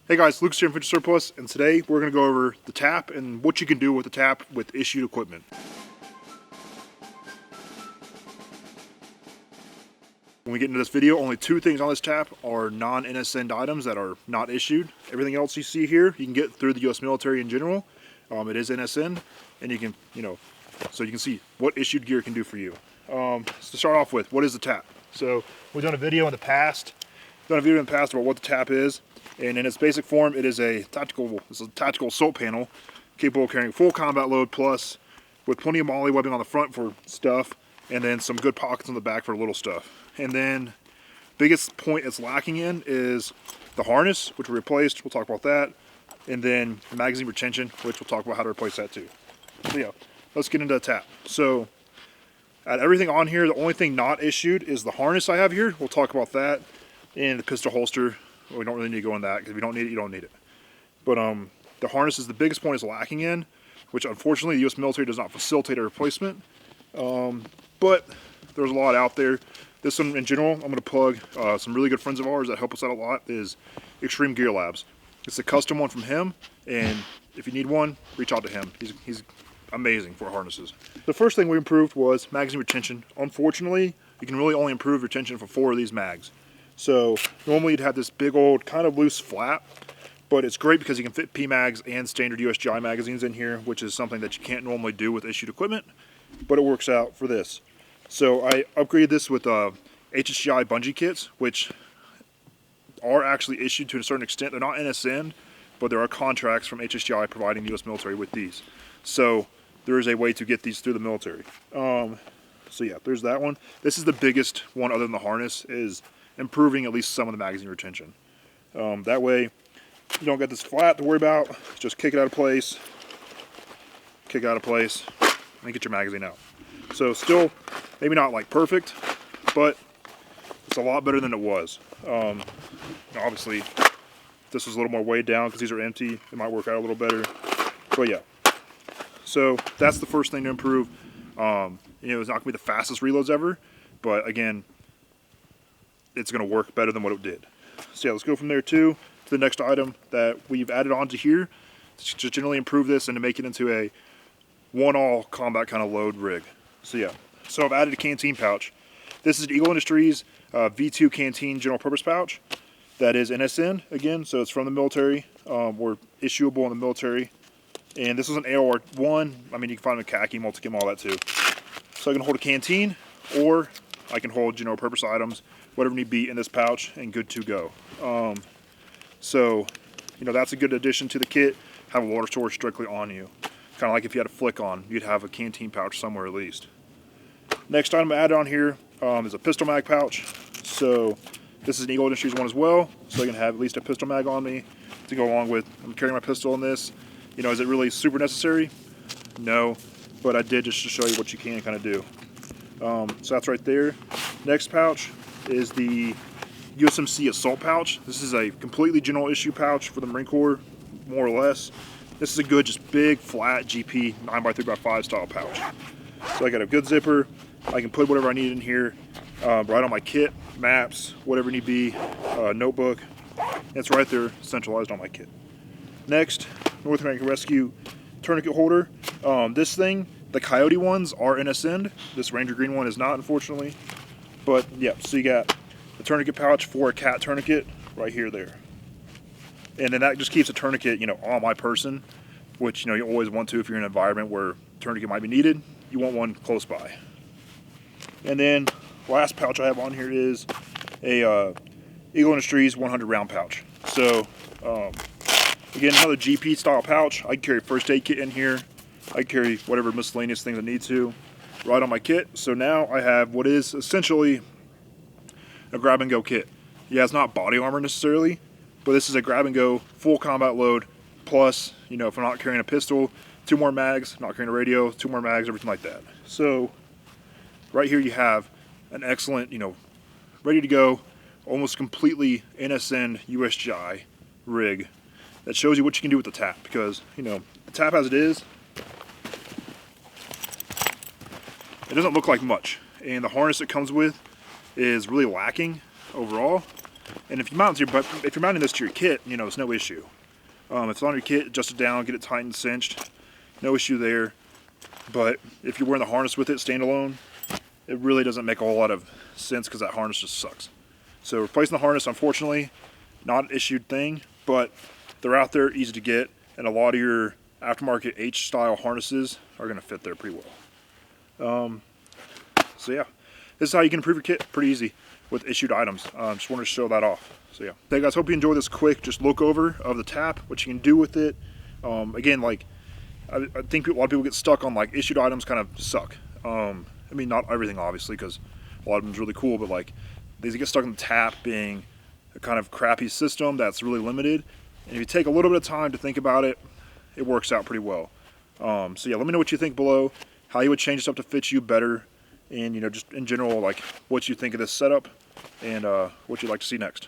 Hey guys, Lucas here from Vintage Surplus, and today we're going to go over the tap and what you can do with the tap with issued equipment. When we get into this video, only two things on this tap are non-NSN items that are not issued. Everything else you see here, you can get through the U.S. military in general. It is NSN, and you can, so you can see what issued gear can do for you. So to start off with, what is the tap? So we've done a video in the past about what the tap is. And in its basic form, it is a tactical assault panel capable of carrying full combat load, plus with plenty of MOLLE webbing on the front for stuff, and then some good pockets on the back for little stuff. And then biggest point it's lacking in is the harness, which we replaced. We'll talk about that. And then magazine retention, which we'll talk about how to replace that too. So yeah, let's get into the tap. So at everything on here, the only thing not issued is the harness I have here. We'll talk about that. And the pistol holster. We don't really need to go on that because if you don't need it, you don't need it. But the harness is the biggest point it's lacking in, which unfortunately the U.S. military does not facilitate a replacement. But there's a lot out there. This one in general, I'm going to plug some really good friends of ours that help us out a lot, is Extreme Gear Labs. It's a custom one from him, and if you need one, reach out to him. He's amazing for harnesses. The first thing we improved was magazine retention. Unfortunately, you can really only improve retention for 4 of these mags. So normally you'd have this big old kind of loose flap, but it's great because you can fit PMags and standard USGI magazines in here, which is something that you can't normally do with issued equipment, but it works out for this. So I upgraded this with HSGI bungee kits, which are actually issued to a certain extent. They're not NSN, but there are contracts from HSGI providing the U.S. military with these. So there is a way to get these through the military. So yeah, there's that one. This is the biggest one other than the harness, is improving at least some of the magazine retention. That way you don't get this flat to worry about. Just kick it out of place, and get your magazine out. So still maybe not like perfect, but it's a lot better than it was. Obviously if this was a little more weighed down because these are empty, it might work out a little better, but yeah. So that's the first thing to improve. It's not gonna be the fastest reloads ever, but again, it's going to work better than what it did. So yeah, let's go from there too to the next item that we've added onto here to generally improve this and to make it into a one-all combat kind of load rig. So yeah, so I've added a canteen pouch. This is an Eagle Industries V2 canteen general purpose pouch that is NSN again, so it's from the military. We're issuable in the military, and this is an AOR1. I mean, you can find them in khaki, multi-chem, all that too. So I can hold a canteen, or I can hold general purpose items, whatever need be in this pouch, and good to go. So that's a good addition to the kit. Have a water storage strictly on you. Kind of like if you had a flick on, you'd have a canteen pouch somewhere at least. Next item I added on here is a pistol mag pouch. So this is an Eagle Industries one as well, so I can have at least a pistol mag on me to go along with. I'm carrying my pistol in this. Is it really super necessary? No, but I did just to show you what you can kind of do. So that's right there. Next pouch is the USMC assault pouch. This is a completely general issue pouch for the Marine Corps, more or less. This is a good, just big, flat GP 9x3x5 style pouch. So I got a good zipper. I can put whatever I need in here, right on my kit, maps, whatever need be, notebook. It's right there, centralized on my kit. Next, North American Rescue tourniquet holder. This thing, the Coyote ones are NSN. This Ranger Green one is not, unfortunately. But yeah, so you got the tourniquet pouch for a cat tourniquet right here, there. And then that just keeps a tourniquet, on my person, which, you always want to if you're in an environment where tourniquet might be needed. You want one close by. And then last pouch I have on here is a Eagle Industries 100 round pouch. So again, another GP style pouch. I can carry first aid kit in here. I can carry whatever miscellaneous things I need to right on my kit. So now I have what is essentially a grab and go kit. Yeah, it's not body armor necessarily, but this is a grab and go full combat load, plus, if I'm not carrying a pistol, 2 more mags, not carrying a radio, 2 more mags, everything like that. So right here you have an excellent, ready to go, almost completely NSN USGI rig that shows you what you can do with the tap, because, the tap as it is, it doesn't look like much, and the harness it comes with is really lacking overall. And if you're mounting this to your kit, you know, it's no issue. If it's on your kit, adjust it down, get it tightened, cinched, no issue there. But if you're wearing the harness with it, standalone, it really doesn't make a whole lot of sense because that harness just sucks. So replacing the harness, unfortunately, not an issued thing, but they're out there, easy to get, and a lot of your aftermarket H-style harnesses are going to fit there pretty well. So yeah, this is how you can improve your kit pretty easy with issued items. Just wanted to show that off. So yeah, hey guys, hope you enjoyed this quick just look over of the tap, what you can do with it. Again, like I think a lot of people get stuck on like issued items kind of suck. I mean, not everything obviously, because a lot of them is really cool, but like they get stuck in the tap being a kind of crappy system that's really limited. And if you take a little bit of time to think about it, it works out pretty well. So yeah, let me know what you think below, how you would change stuff to fit you better, and you know, just in general, like what you think of this setup and what you'd like to see next.